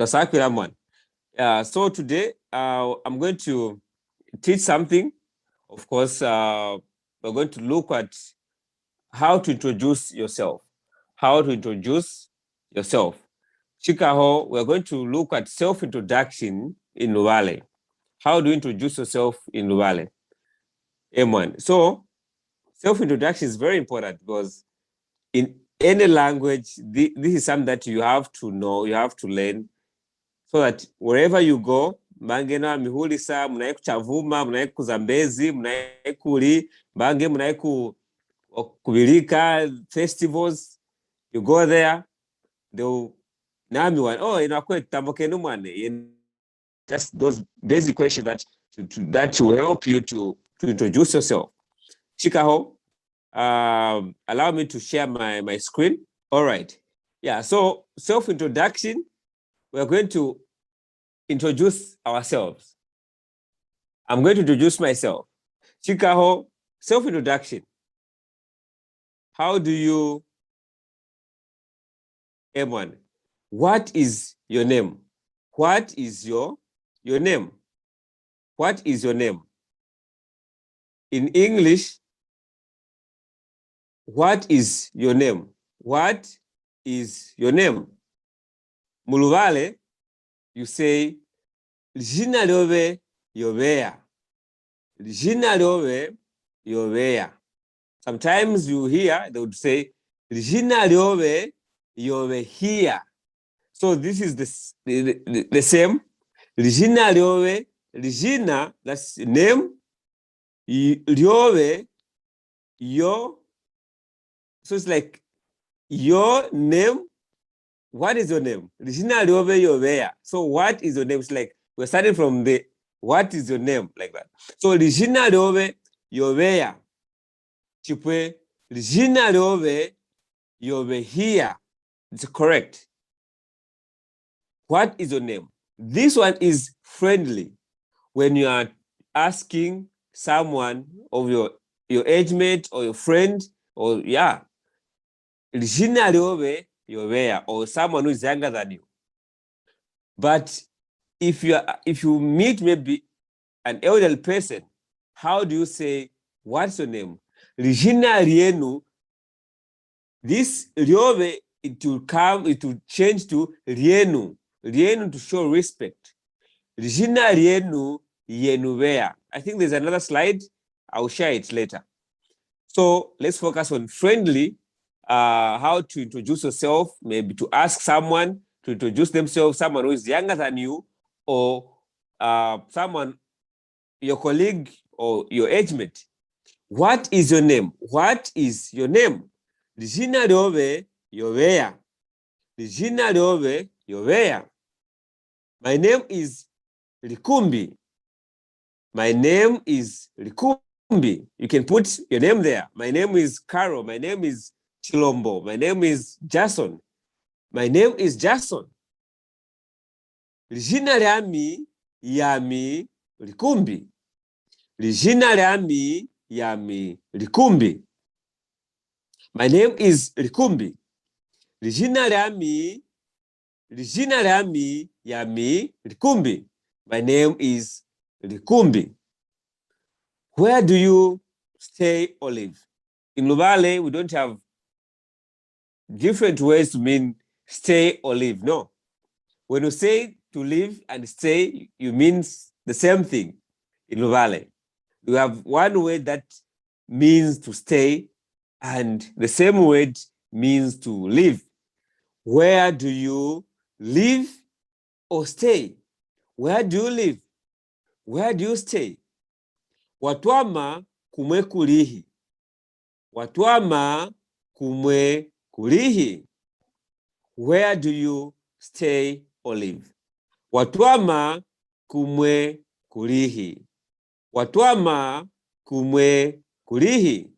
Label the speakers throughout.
Speaker 1: TUNASAKWILILA. So today I'm going to teach something. Of course, we're going to look at how to introduce yourself. How to introduce yourself. Chikaho, we're going to look at self-introduction in Luvale. How do you introduce yourself in Luvale? M1. So self-introduction is very important because in any language, this is something that you have to know, you have to learn, so that wherever you go, mangena mihulisa, munaye kuchavuma, munaye kuzambezi, munaye kuli, bange munaye kubilika, festivals, you go there, they'll nami one, oh, inakwe tambokenu mwane. Just those basic questions that will help you to introduce yourself. Chikaho, allow me to share my screen. All right. Yeah, so self-introduction, we're going to introduce ourselves. I'm going to introduce myself. Chikaho, self-introduction. How do you, M1, what is your name? What is your name? What is your name? In English, what is your name? What is your name? Muluvale, you say, Jina love yoveya. Jina love yoveya. Sometimes you hear, they would say, Jina love yove here. So this is the same. Jina love, Jina, that's name. Love, your. So it's like your name. What is your name? Regina Love Yoveya. So what is your name? It's like we're starting from the what is your name, like that. So Regina Love Yoveya. Chipwe Regina Love Yove here. It's correct. What is your name? This one is friendly. When you are asking someone of your age mate or your friend, or yeah, Regina Love Yoveya, or someone who is younger than you. But if you meet maybe an elderly person, how do you say, what's your name? Regina Rienu, this Riove, it will change to Rienu. Rienu to show respect. Regina Rienu Yenuvea. I think there's another slide. I'll share it later. So let's focus on friendly, how to introduce yourself, maybe to ask someone to introduce themselves, someone who is younger than you, or someone, your colleague or your age mate. What is your name? What is your name? Regina Love Yoveya. Regina Love Yoveya. My name is Likumbi. My name is Likumbi. You can put your name there. My name is Carol. My name is Chilombo. My name is Jason. My name is Jason. Regina Lyami Yami Likumbi. Regina Lyami Yami Likumbi. My name is Likumbi. Regina Lyami Yami Likumbi. My name is Likumbi. Where do you stay or live? In Luvale, we don't have different ways to mean stay or live. No. When you say to live and stay, you mean the same thing in Luvale. You have one word that means to stay, and the same word means to live. Where do you live or stay? Where do you live? Where do you stay? Watwama kumwe kulihi. Watwama kumwe kulihi. Where do you stay or live? Watwama kumwe kulihi. Watwama kumwe kulihi.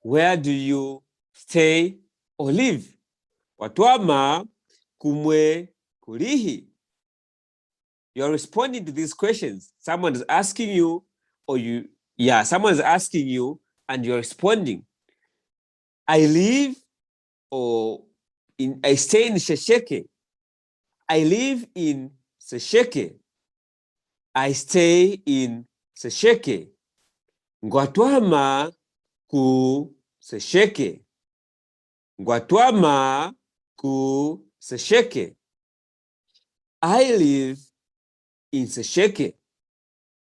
Speaker 1: Where do you stay or live? Watwama kumwe kulihi. You're responding to these questions. Someone is asking you, or someone is asking you, and you're responding. I live, or I stay in Shesheke. I live in Sesheke. I stay in Sesheke. Ngwatwama ku Sesheke. Ngwatwama ku Sesheke. I live in Sesheke.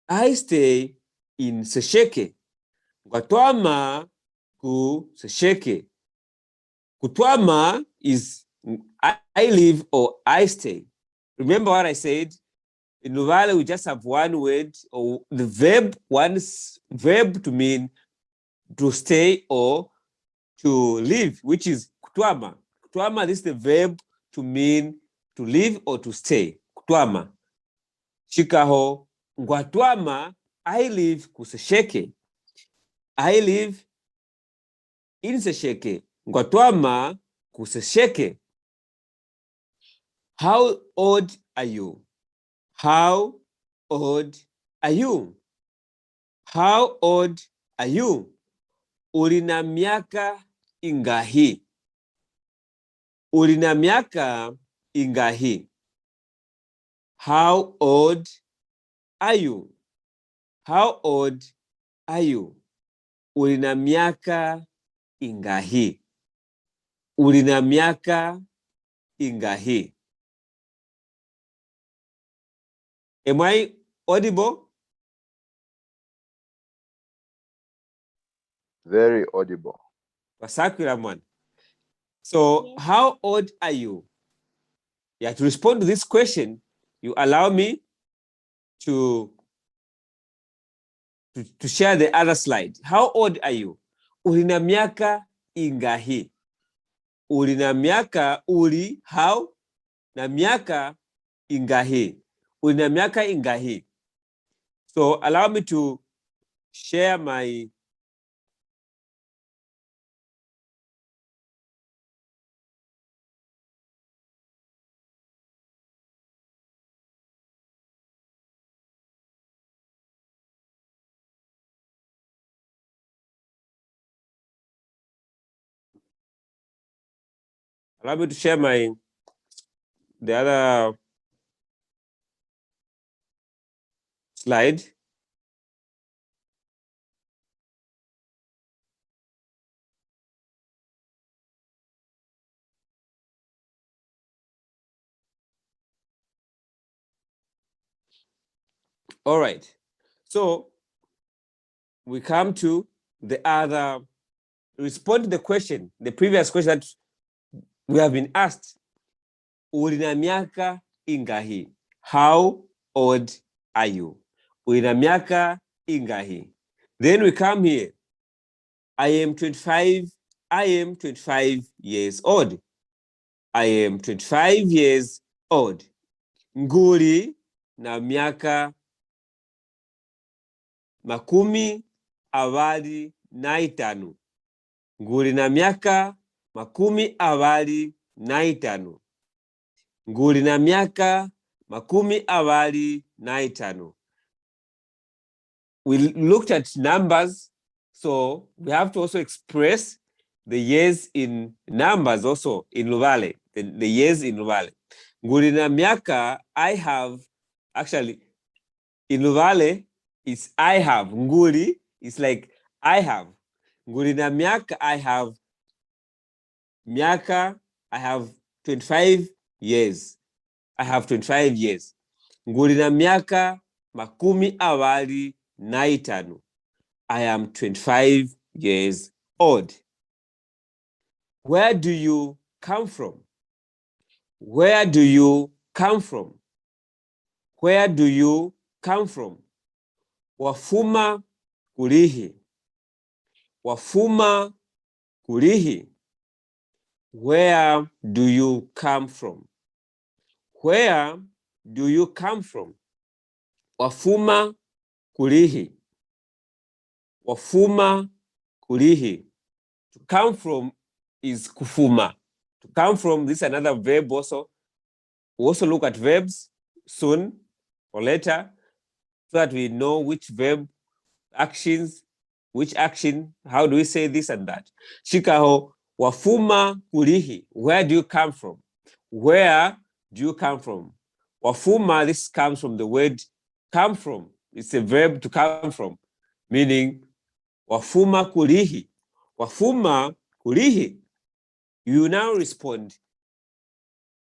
Speaker 1: I stay in Sesheke. Ngwatwama ku Sesheke. Kutwama is I live or I stay. Remember what I said? In Luvale, we just have one word or the verb, one verb to mean to stay or to live, which is kutwama. Kutwama, this is the verb to mean to live or to stay. Kutwama. Shikaho, ngwatwama, I live kusesheke. I live in Sesheke. Ngwatwama kusesheke. How old are you? How old are you? How old are you? Ulina miaka ingahi? Ulina miaka ingahi? How old are you? How old are you? Ulina miaka ingahi? Ulina miaka ingahi? Am I audible?
Speaker 2: Very audible.
Speaker 1: Wasakwila man. So, how old are you? Yeah, to respond to this question, you allow me to share the other slide. How old are you? Ulina miaka ingahi? Ulina miaka uli how na miaka ingahi? Ulina miaka ingahi? So allow me to share my the other slide. All right. So we come to the other, respond to the question, the previous question that we have been asked. Ulina miaka ingahi? How old are you? Ulina miaka ingahi? Then we come here. I am 25. I am 25 years old. I am 25 years old. Nguli na miaka makumi awali na itano. Nguli na miaka makumi awali na itano. Nguli na miaka makumi awali na itano. We looked at numbers, so we have to also express the years in numbers also in Luvale, the years in Luvale. Nguli na miaka, I have, actually, in Luvale, it's I have. Nguli is like I have. Nguli na miaka, I have miaka, I have 25 years. I have 25 years. Nguli na miaka makumi awali na itano. I am 25 years old. Where do you come from? Where do you come from? Where do you come from? Wafuma kulihi. Wafuma kulihi. Where do you come from? Where do you come from? Wafuma kulihi. Wafuma kulihi. To come from is kufuma. To come from, this is another verb also. We also look at verbs soon or later so that we know which verb, actions, which action, how do we say this and that. Shikaho, wafuma kulihi. Where do you come from? Where do you come from? Wafuma, this comes from the word come from. It's a verb to come from, meaning wafuma kulihi. Wafuma kulihi. You now respond,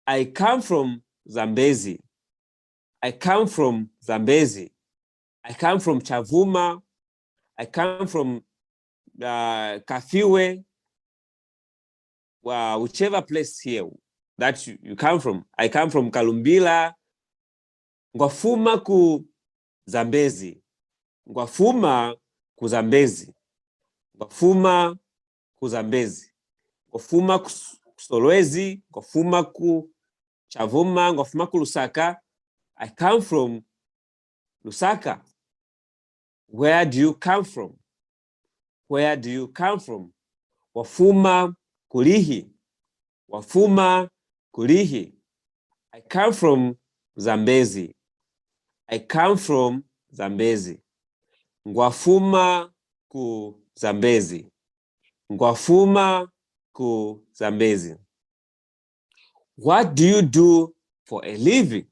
Speaker 1: I come from Zambezi. I come from Zambezi. I come from Chavuma. I come from Kafiwe, whichever place here that you come from. I come from Kalumbila. Ngwafuma ku Zambezi. Ngwafuma ku Zambezi. Ngwafuma ku Zambezi. Ngwafuma ku Solwezi. Ngwafuma ku Chavuma. Ngwafuma ku Lusaka. I come from Lusaka. Where do you come from? Where do you come from? Wafuma kulihi. Wafuma kulihi. I come from Zambezi. I come from Zambezi. Ngwafuma ku Zambezi. Ngwafuma ku Zambezi. What do you do for a living?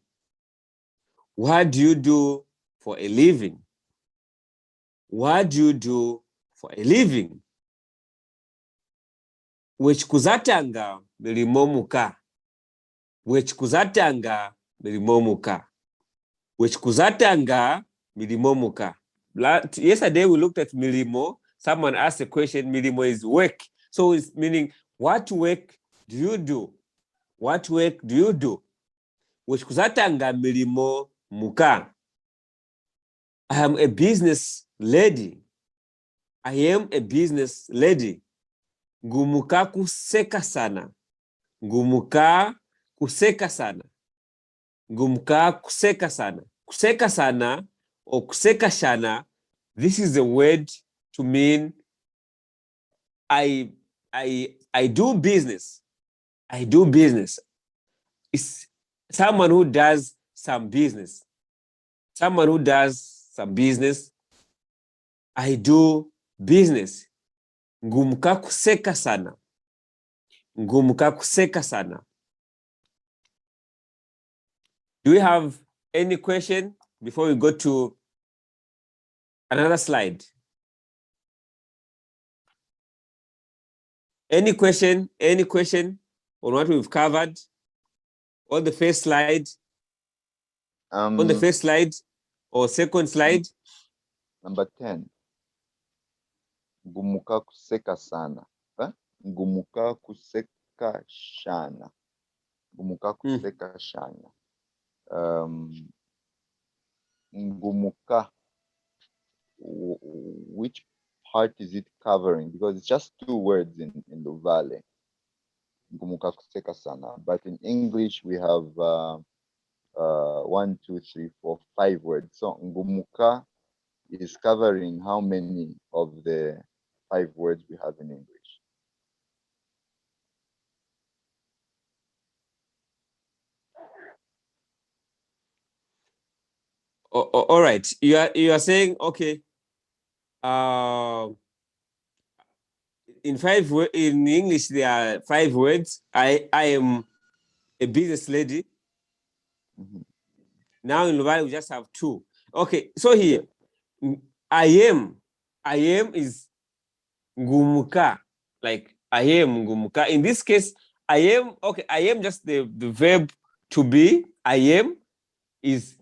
Speaker 1: What do you do for a living? What do you do for a living? Wechikuzatanga milimo muka. Wechikuzatanga milimo muka. Wechikuzatanga milimo muka. Yesterday we looked at milimo. Someone asked a question, milimo is work. So it's meaning, what work do you do? What work do you do? Wechikuzatanga milimo muka. I am a business lady. I am a business lady. Ngumuka kuseka sana. Ngumuka kuseka sana. Ngumuka kuseka sana. Kuseka sana or kuseka shana, this is a word to mean I do business. I do business. It's someone who does some business. Someone who does some business. I do business. Ngumuka kuseka sana. Ngumuka kuseka sana. Do we have any question before we go to another slide? Any question? Any question on what we've covered? On the first slide? On the first slide or second slide?
Speaker 2: Number 10. Ngumuka kuseka sana. Ngumuka kuseka shana. Ngumuka kuseka shana. Ngumuka, which part is it covering? Because it's just 2 words in Luvale. Ngumuka kuseka sana. But in English we have 1, 2, 3, 4, 5 words. So ngumuka is covering how many of the 5 words we have in English?
Speaker 1: All right. You are saying, okay. In English there are 5 words. I am a business lady. Now in Luvale we just have 2. Okay. So here, I am is ngumuka. Like I am ngumuka. In this case, I am, okay, I am just the verb to be. I am is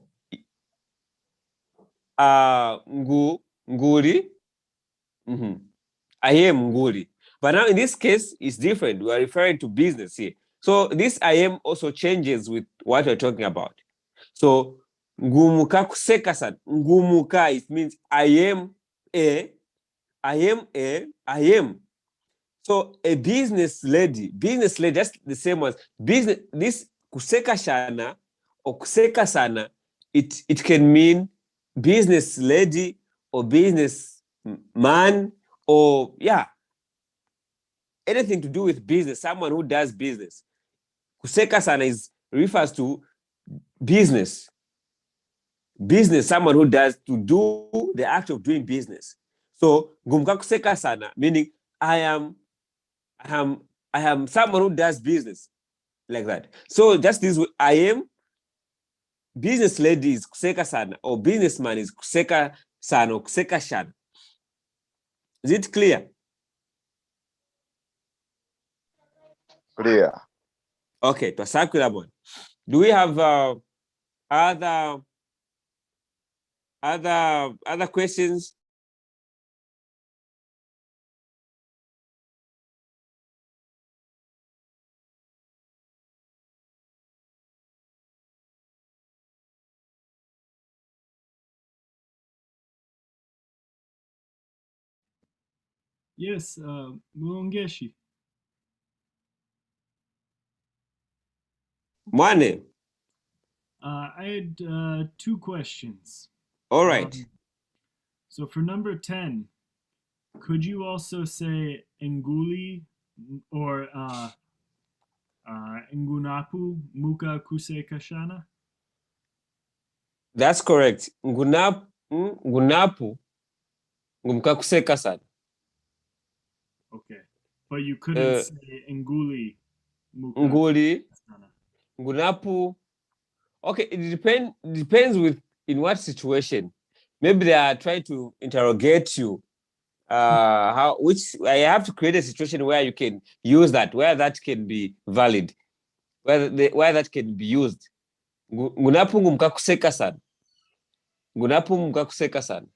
Speaker 1: nguri. I am nguri. But now in this case, it's different. We are referring to business here. So this I am also changes with what we're talking about. So ngumuka kuseka sana. Ngumuka, it means I am. So a business lady, just the same as business. This kuseka shana or kuseka sana, it can mean business lady or business man, or anything to do with business, someone who does business. Kuseka sana refers to business, someone who does to do the act of doing business. So ngumuka kuseka sana, meaning I am someone who does business. like that. So just this way, I am, business lady is kuseka sana, or businessman is kuseka sana or kuseka shana. Is it clear?
Speaker 2: Clear.
Speaker 1: Okay, twasakwila bwana. Do we have other questions?
Speaker 3: Yes, Mulongeshi.
Speaker 1: Mwane.
Speaker 3: I had two questions.
Speaker 1: All right.
Speaker 3: So for number 10, could you also say Nguli or Ngunapu Muka Kuse Kashana?
Speaker 1: That's correct. Ngunapu ngumka kuseka sana.
Speaker 3: Okay. But you couldn't say Nguli Muka
Speaker 1: Nguli,
Speaker 3: Kashana.
Speaker 1: ngunapu. Okay, it depends with in what situation. Maybe they are trying to interrogate you. Which I have to create a situation where you can use that, where that can be valid, where that can be used. Ngunapu ngumka kuseka sana. Ngunapu ngumka kuseka sana.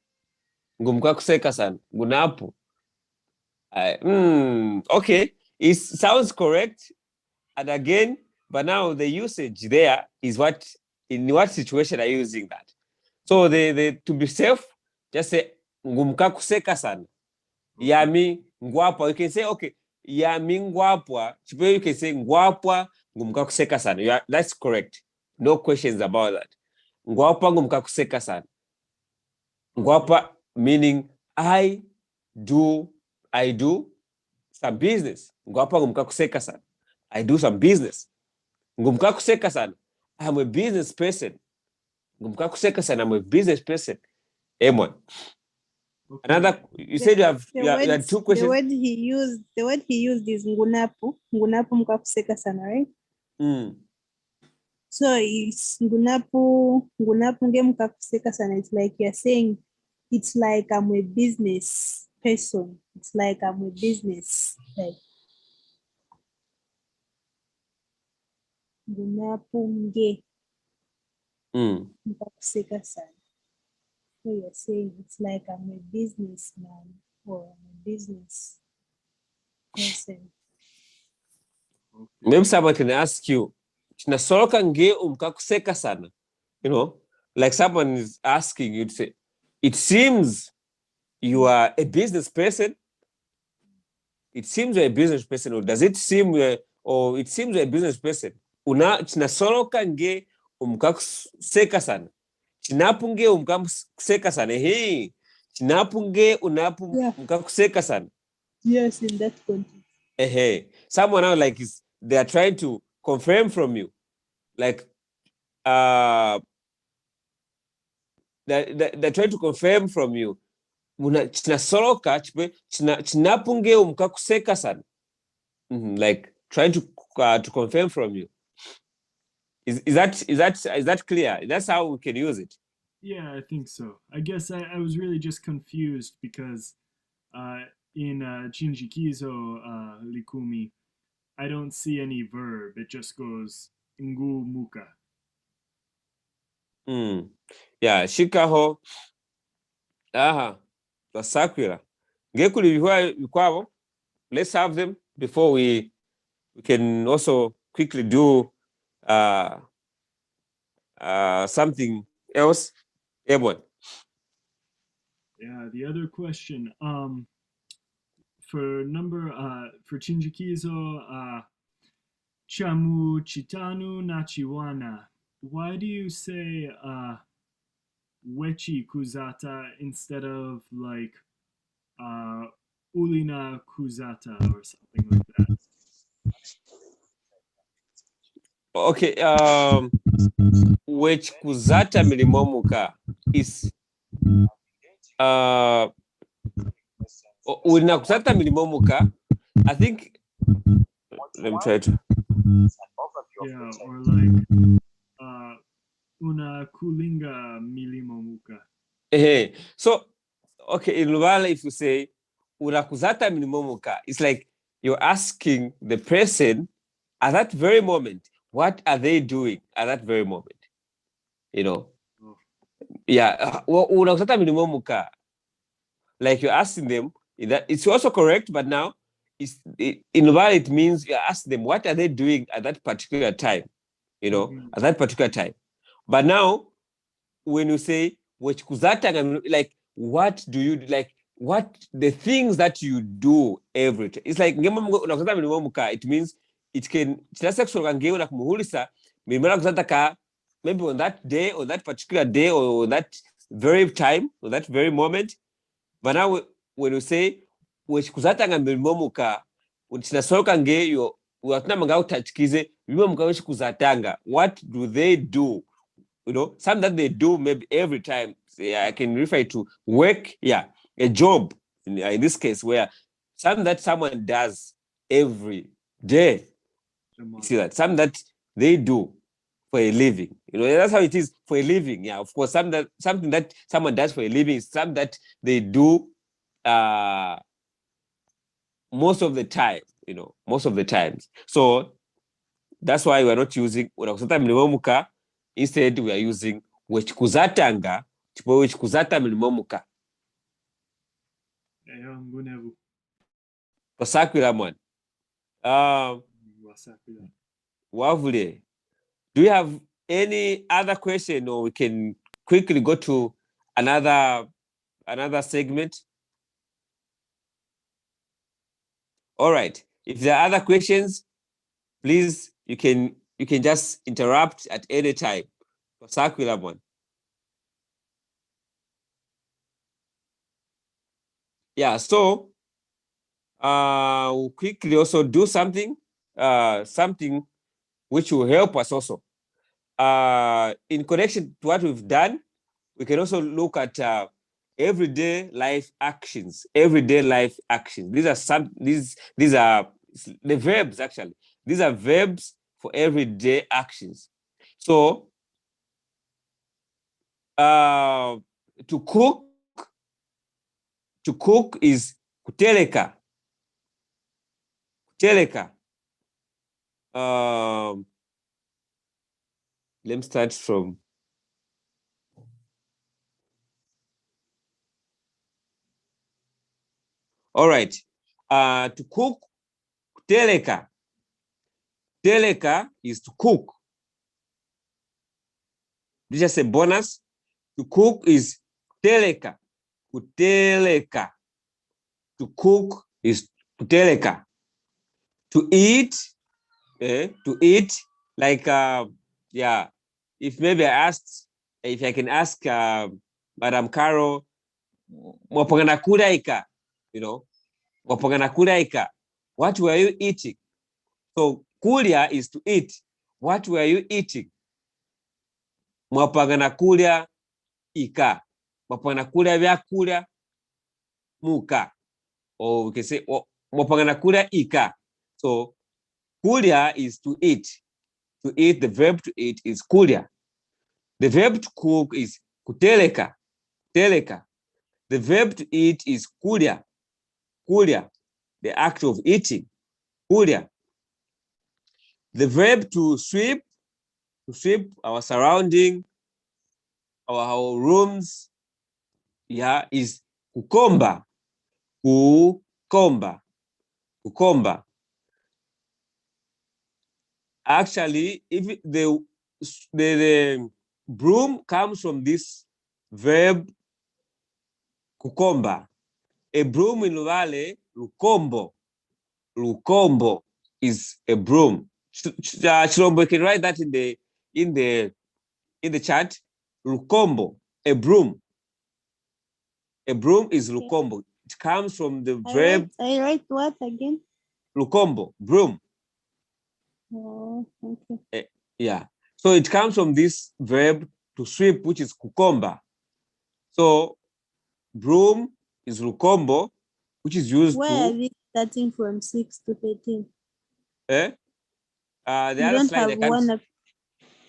Speaker 1: Ngumka kuseka sana. Ngunapu. Okay, it sounds correct. And again, but now the usage there is in what situation are you using that? So to be safe, just say ngumka kuseka sana. Yami ngwapwa. You can say, okay, yami ngwapwa. You can say ngwapwa ngumka kuseka sana. That's correct. No questions about that. Ngwapwa ngumka kuseka sana. Ngwapwa meaning I do some business. Ngwapwa ngumka kuseka sana. I do some business. Ngumka kuseka sana. I'm a business person. Ngumka kuseka sana. I'm a business person. Emon.
Speaker 3: Okay.
Speaker 1: Another, you said you have two questions.
Speaker 4: The word he used is ngunapu. Ngunapu mkakuseka sana, right? So it's ngunapu nge mkakuseka sana. It's like you're saying, it's like I'm a business person. It's like I'm a business. Like ngunapu nge mkakuseka sana. So you're saying it's like I'm a businessman or I'm a business person.
Speaker 3: Okay.
Speaker 1: Maybe someone can ask you, chinasoroka nge umkakuseka sana. You know, like someone is asking you to say, it seems you are a business person. It seems you're a business person, or does it seem or it seems you're a business person. Chinasoroka nge umkakuseka sana. Chinapu nge umkakuseka sana. Hey, chinapu nge umkakuseka sana.
Speaker 4: Yes, in that context.
Speaker 1: Hey, someone now like they are trying to confirm from you, like they're trying to confirm from you. Chinasoroka chinapunge umkakuseka sana. Like trying to confirm from you. Is that clear? That's how we can use it.
Speaker 3: Yeah, I think so. I guess I was really just confused because in Chinjikizo Likumi, I don't see any verb. It just goes ngu muka.
Speaker 1: Yeah, shikaho. Aha. Twasakwila. Ngekuli bikwabo. Let's have them before we can also quickly do something else. Ebon.
Speaker 3: Yeah, the other question. For Chinjikizo Chamu Chitanu Nachiwana. Why do you say Wechi Kuzata instead of like Ulina Kuzata or something like that?
Speaker 1: Okay, which kuzata milimomuka is ulina kuzata milimomuka. I think, let me try to.
Speaker 3: Yeah, or like una kulinga milimo muka.
Speaker 1: So, okay, in Luvale, if you say unakuzata minimomuka, it's like you're asking the person at that very moment, what are they doing at that very moment? You know?
Speaker 3: Oh.
Speaker 1: Yeah, unakuzata minimomuka. Like you're asking them, that it's also correct, but now in Luvale, it means you ask them, what are they doing at that particular time? You know,
Speaker 3: Mhm.
Speaker 1: at that particular time. But now, when you say wechikuzatanga, like what do you like? What the things that you do every time? It's like it means it can maybe on that day or that particular day or that very time or that very moment. But now when you say wechikuzatanga milimomuka, chinasoka ngeyo watuna manga utachikize milimomuka wechikuzatanga. What do they do? You know, something that they do maybe every time. Say, I can refer to work, a job in this case, where something that someone does every day. You see that something that they do for a living. You know, that's how it is for a living. Yeah, of course, something that someone does for a living is something that they do most of the time. You know, most of the times. So that's why we're not using unakusata milimomuka. Instead, we are using wechikuzatanga chipo wechikuzata milimomuka.
Speaker 3: Ngunevu.
Speaker 1: Tosakwila mwana.
Speaker 3: Wasakwila.
Speaker 1: Wavule. Do you have any other question, or we can quickly go to another segment? All right. If there are other questions, please you can just interrupt at any time. Tosakwila mwana. Yeah, so we'll quickly also do something which will help us also. In connection to what we've done, we can also look at everyday life actions. Everyday life actions. These are the verbs, actually. These are verbs for everyday actions. So to cook is kuteleka. Kuteleka. Let me start from. All right. To cook, kuteleka. Kuteleka is to cook. This is just a bonus. To cook is kuteleka. Kuteleka. To cook is kuteleka. To eat, like if maybe if I can ask Madam Carol, mwapangana kulaika, you know, mwapangana kulaika, what were you eating? So kulya is to eat. What were you eating? Mwapangana kulya ika. Mwapangana kulya vyakulya muka. Or we can say mwapangana kulya ika. So kulya is to eat. To eat, the verb to eat is kulya. The verb to cook is kuteleka. Teleka. The verb to eat is kulya. Kulya. The act of eating. Kulya. The verb to sweep our surrounding, our rooms, is kukomba. Kukomba. Kukomba. Actually, if the broom comes from this verb kukomba. A broom in Luvale, lukombo. Lukombo is a broom. Chilombo, you can write that in the chat. Lukombo, a broom. A broom is lukombo. It comes from the verb.
Speaker 4: I write what again?
Speaker 1: Lukombo, broom.
Speaker 4: Oh, okay.
Speaker 1: Yeah. So it comes from this verb to sweep, which is kukomba. So broom is lukombo, which is used
Speaker 4: Where
Speaker 1: to.
Speaker 4: are we starting from 6 to 13?
Speaker 1: The
Speaker 4: You
Speaker 1: other
Speaker 4: don't
Speaker 1: slide,
Speaker 4: have one up.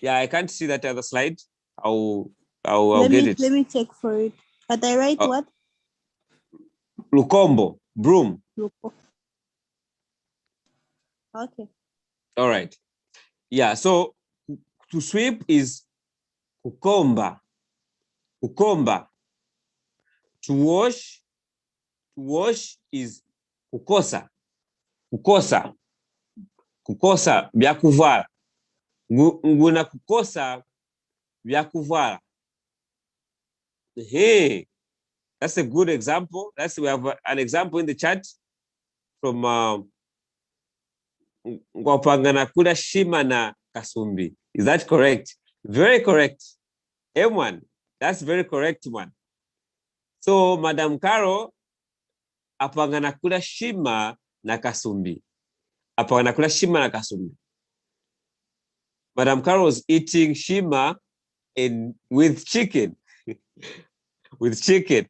Speaker 1: yeah, I can't see that other slide. I'll
Speaker 4: Let
Speaker 1: get
Speaker 4: me
Speaker 1: it.
Speaker 4: let me check for it. But I write what?
Speaker 1: Lukombo, broom.
Speaker 4: Luko. Okay.
Speaker 1: All right. Yeah, so to sweep is kukomba. Kukomba. To wash is kukosa. Kukosa. Kukosa vya kuvala. Nguna kukosa vya kuvala. Hey, that's a good example. We have an example in the chat from Ngwapangana kula shima na kasumbi. Is that correct? Very correct. M1, that's very correct one. So Madam Caro apangana kula shima na kasumbi. Apangana kula shima na kasumbi. Madam Caro was eating shima with chicken. With chicken.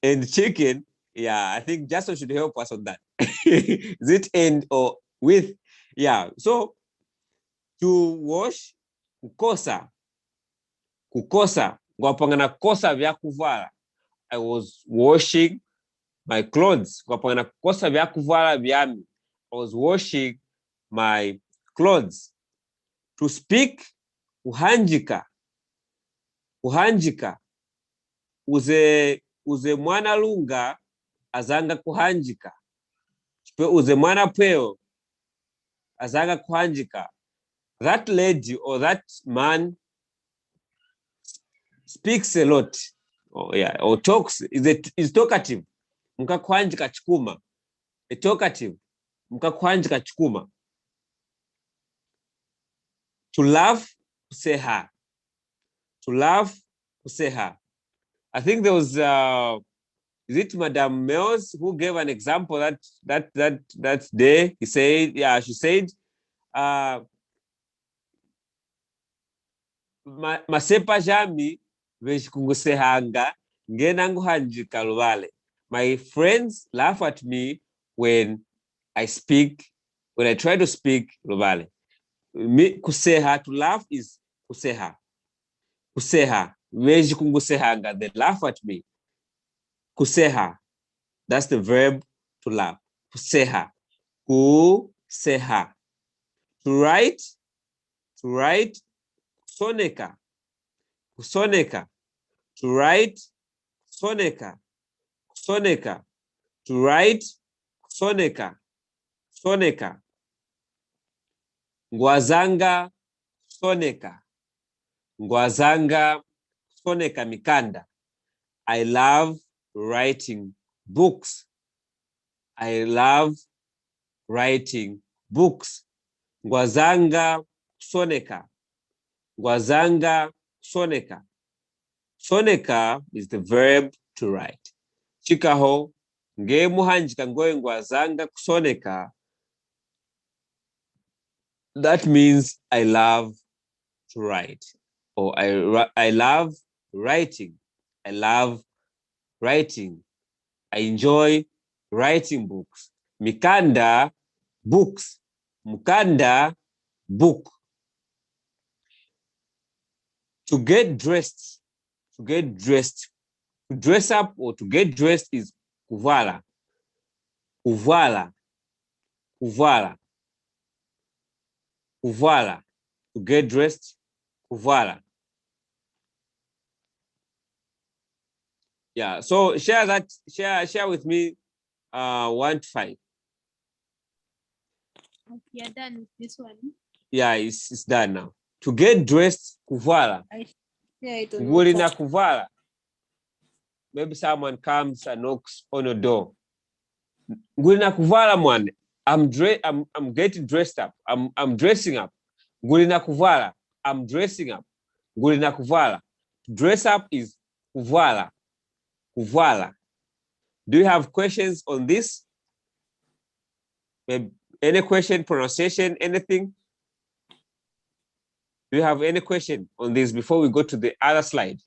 Speaker 1: And chicken, yeah, I think Jason should help us on that. Is it and or with? Yeah, so to wash, kukosa. Kukosa. Ngwapangana kosa vya kuvala. I was washing my clothes. Ngwapangana kosa vya kuvala vyami. I was washing my clothes. To speak, kuhanjika. Kuhanjika. Uze mwana lunga azanga kuhanjika. Uze mwana peo azanga kuhanjika. That lady or that man speaks a lot. Oh, yeah, or talks, is talkative. Mkakuhanjika chikuma. A talkative. Mkakuhanjika chikuma. To laugh, kuseha. To laugh, kuseha. I think there was is it Madame Mills who gave an example that day? He said, yeah, she said, masepa jami veshikungusehanga ngenangu hanjika Luvale. My friends laugh at me when I try to speak Luvale. Kuseha, to laugh is kuseha. Kuseha, veshikungusehanga, they laugh at me. Kuseha, that's the verb to laugh. Kuseha. Kuseha. To write, soneka. Kusoneka. To write, soneka. Soneka. To write, soneka. Soneka. Ngwazanga, soneka. Ngwazanga, soneka mikanda. I love writing books. I love writing books. Ngwazanga, soneka. Ngwazanga, soneka. Soneka is the verb to write. Chikaho, nge muhanjika ngoye ngwazanga kusoneka. That means I love to write. Or I love writing. I love writing. I enjoy writing books. Mikanda, books. Mukanda, book. To get dressed. To get dressed. To dress up or to get dressed is kuvala. Kuvala. Kuvala. Kuvala. To get dressed. Kuvala. Yeah. So share that. Share with me. 1 to 5.
Speaker 4: You're done with this one.
Speaker 1: Yeah, it's done now. To get dressed. Kuvala.
Speaker 4: Yeah, it
Speaker 1: Ngulina kuvala. Maybe someone comes and knocks on your door. Ngulina kuvala mwane. I'm getting dressed up. I'm dressing up. Ngulina kuvala. I'm dressing up. Ngulina kuvala. Dress up is kuvala. Kuvala. Do you have questions on this? Maybe any question, pronunciation, anything? Do you have any question on this before we go to the other slide?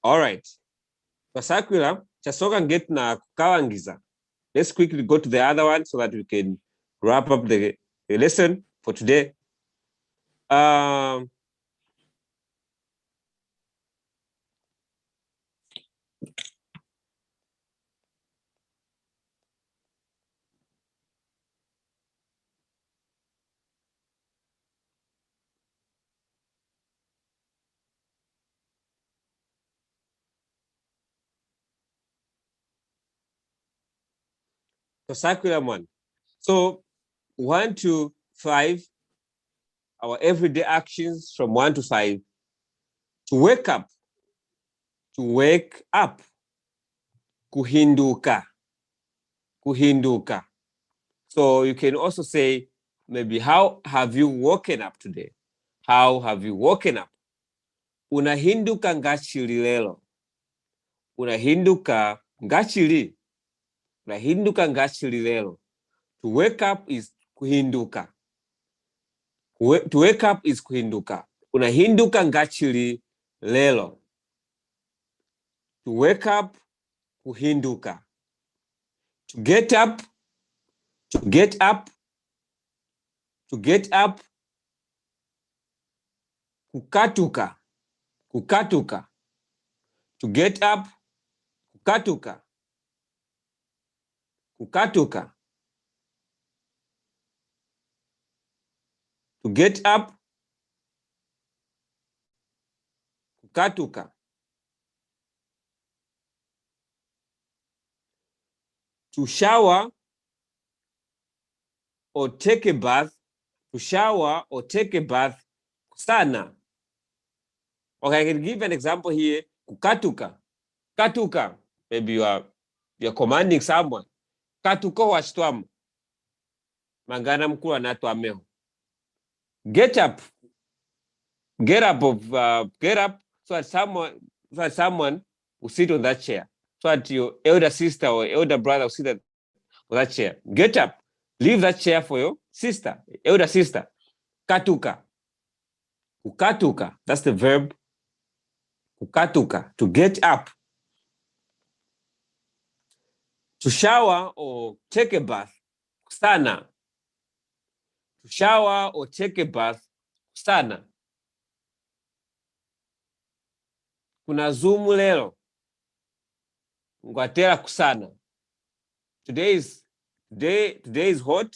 Speaker 1: All right. Twasakwila chasoka ngeti na kukawangiza. Let's quickly go to the other one so that we can wrap up the lesson for today. Twasakwila one. So 1 to 5, our everyday actions from 1 to 5. To wake up. To wake up. Kuhinduka. Kuhinduka. So you can also say, maybe, how have you woken up today? How have you woken up? Unahinduka ngachili lelo. Unahinduka ngachili. Unahinduka ngachili lelo. To wake up is kuhinduka. To wake up is kuhinduka. Unahinduka ngachili lelo. To wake up, kuhinduka. To get up, to get up, to get up, kukatuka, kukatuka. To get up, kukatuka, kukatuka. To get up, kukatuka. To shower or take a bath, to shower or take a bath, kusana. Okay, I can give an example here. Kukatuka. Katuka. Maybe you're commanding someone. Katuka washtwamu. Mangana mkula natwameho. Get up. Get up so that someone will sit on that chair. So that your elder sister or elder brother will sit on that chair. Get up. Leave that chair for your sister, elder sister. Katuka. Kukatuka. That's the verb. Kukatuka. To get up. To shower or take a bath. Kusana. To shower or take a bath. Kusana. Kuna zumu lelo. Ngwatera kusana. Today is hot.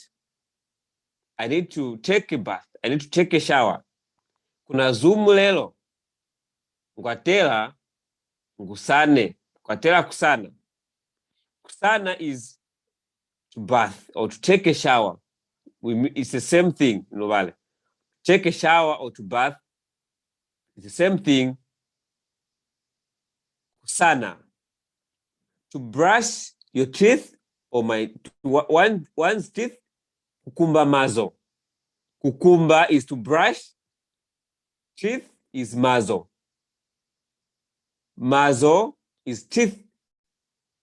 Speaker 1: I need to take a bath. I need to take a shower. Kuna zumu lelo. Ngwatera ngusane. Ngwatera kusana. Kusana is to bath or to take a shower. It's the same thing, Luvale. Take a shower or to bath. It's the same thing. Kusana. To brush your teeth or one's teeth. Kukumba mazo. Kukumba is to brush. Teeth is mazo. Mazo is teeth.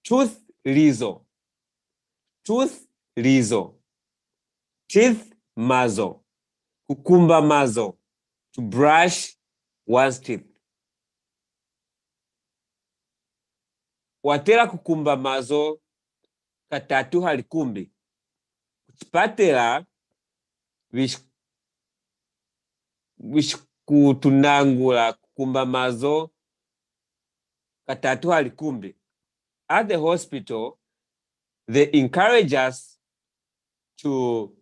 Speaker 1: Tooth lizo. Tooth lizo. Teeth mazo. Kukumba mazo. To brush one's teeth. Watera kukumba mazo katatu halikumbi. Kuchipatela kutunangula kukumba mazo katatu halikumbi. At the hospital, they encourage us to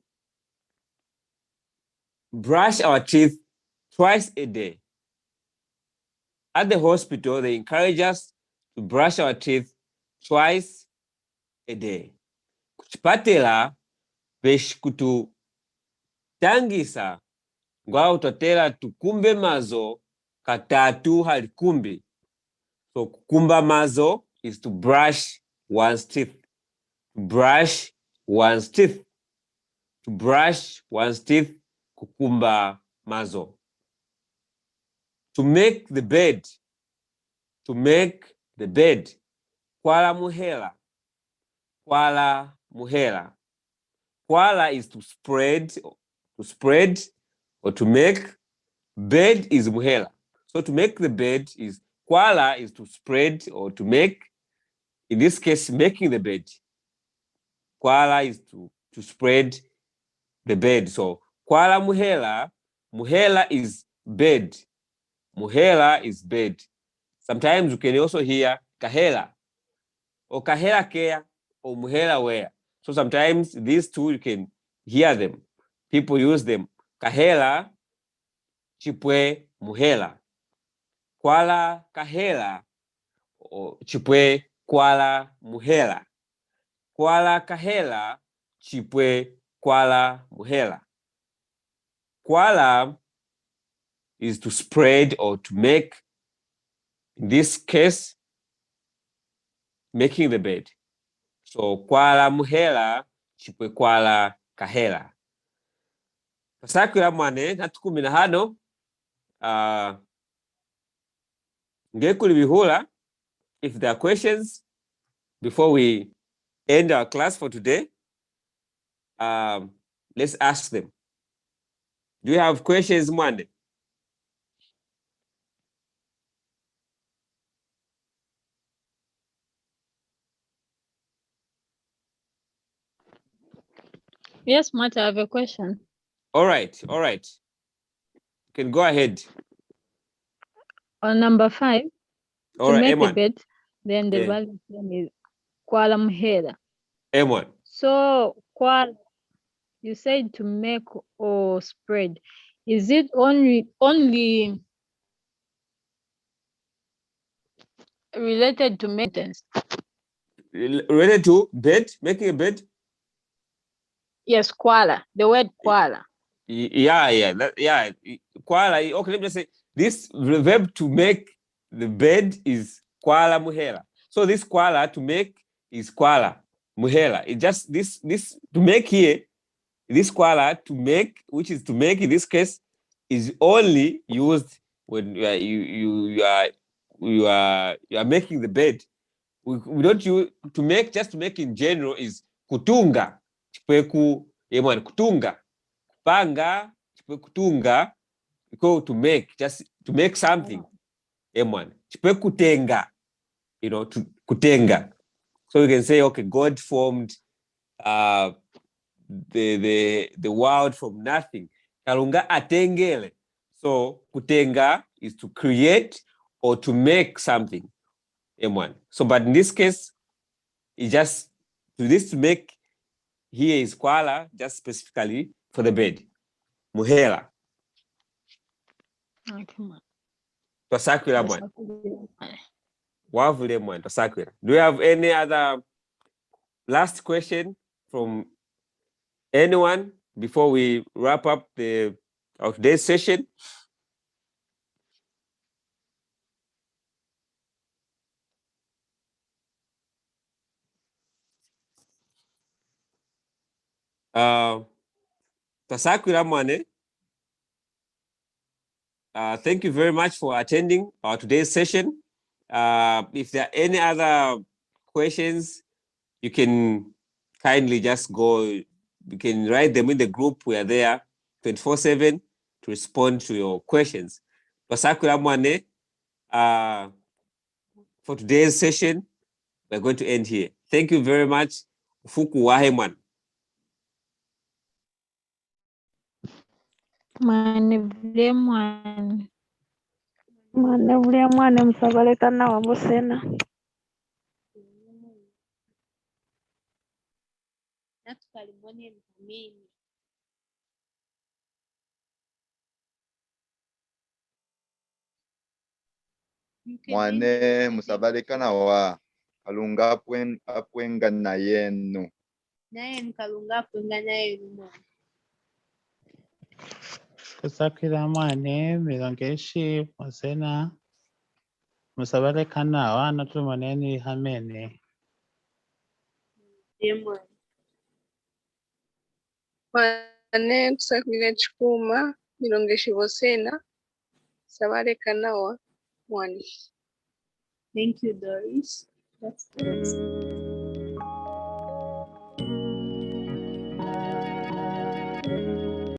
Speaker 1: brush our teeth twice a day. At the hospital, they encourage us to brush our teeth twice a day. Kuchipatela kututangisa ngwa utotela tukumbe mazo katatu halikumbi. So kukumba mazo is to brush one's teeth. To brush one's teeth. To brush one's teeth, kukumba mazo. To make the bed. To make the bed. Kwala muhela. Kwala muhela. Kwala is to spread or to make. Bed is muhela. So to make the bed is kwala is to spread or to make. In this case, making the bed. Kwala is to spread the bed. So kwala muhela, muhela is bed. Muhela is bed. Sometimes you can also hear kahela, or kahela kea, or muhela where. So sometimes these two, you can hear them. People use them. Kahela, chipwe, muhela. Kwala kahela, or chipwe, kwala muhela. Kwala kahela, chipwe, kwala muhela. Kwala is to spread or to make. In this case, making the bed. So kwala muhela, chipwe kwala kahela. Tasakwila mwane natukumina hano ngekuli bihula. If there are questions before we end our class for today, let's ask them. Do you have questions, Mwande?
Speaker 5: Yes, Matt, I have a question.
Speaker 1: All right. You can go ahead.
Speaker 5: On number 5,
Speaker 1: All
Speaker 5: to
Speaker 1: right,
Speaker 5: make the
Speaker 1: Eman.
Speaker 5: bed, then the value is kwala muhela.
Speaker 1: Eman.
Speaker 5: So kwala, you said to make or spread. Is it only related to maintenance?
Speaker 1: Related to bed, making a bed?
Speaker 5: Yes, kwala. The word kwala.
Speaker 1: Yeah. Kwala. Okay, let me just say this verb to make the bed is kwala muhela. So this kwala to make is kwala muhela. It just this to make here, this kwala to make, which is to make in this case, is only used when you are making the bed. We don't use to make. Just to make in general is kutunga. Chipweku yemwana kutunga. Panga chipwe kutunga. Go to make, just to make something. Yemwana chipwe kutenga. To kutenga. So you can say, okay, God formed the world from nothing. Kalunga atengele. So kutenga is to create or to make something. M1. So, but in this case, it just to make here is kwala, just specifically for the bed. Muhela.
Speaker 5: Okay.
Speaker 1: Tasakwila mwan. Wavule mwan, tasakwila. Do you have any other last question from anyone before we wrap up our today's session? Tasakwila mwane. Thank you very much for attending our today's session. If there are any other questions, you can kindly just go, you can write them in the group. We are there 24/7 to respond to your questions. Tasakwila mwane, for today's session, we're going to end here. Thank you very much. Fuku waheman.
Speaker 5: Mane vule mwane msabaleka na wambosena.
Speaker 2: Mwane musabalekana wa kalunga apwenga na yenu.
Speaker 4: Naye nkalunga apwenga na yenu.
Speaker 6: Tasakwila mwane milongeshi mwasena musabalekana wa natu maneni hamene.
Speaker 7: Mwane kusakwila chikuma milongeshi vosena sabalekana wa mwane.
Speaker 4: Thank you, Doris. That's